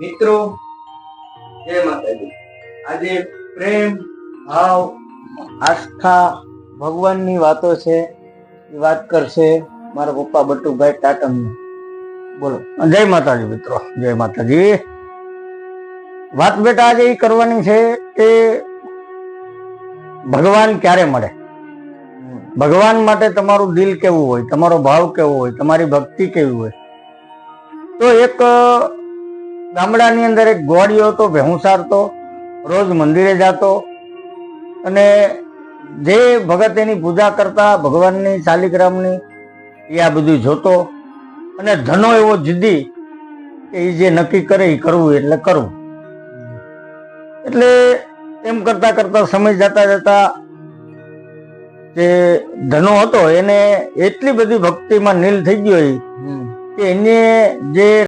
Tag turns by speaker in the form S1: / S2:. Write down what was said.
S1: મિત્રો જય માતાજી। આજે પ્રેમ ભાવ આસ્થા ભગવાનની વાતો છે, એ વાત કરશે મારા પપ્પા બટુભાઈ ટાટમ। બોલો।
S2: જય માતાજી મિત્રો, જય માતાજી। વાત બેટા આજે એ કરવાની છે કે ભગવાન ક્યારે મળે, ભગવાન માટે તમારું દિલ કેવું હોય, તમારો ભાવ કેવો હોય, તમારી ભક્તિ કેવી હોય। તો એક ગામડાની અંદર એક ગોળીઓ હતો, ભેહુંસારતો, રોજ મંદિરે જતો અને જે ભગત એની પૂજા કરતા ભગવાનની શાલિગ્રામની એ આ બધું જોતો અને ધનો એવો જિદ્દી કે એ જે નક્કી કરે એ કરવું એટલે કરવું। એટલે એમ કરતા કરતા સમય જતા જતા જે ધનો હતો એને એટલી બધી ભક્તિમાં નીલ થઈ ગયો કે એને જે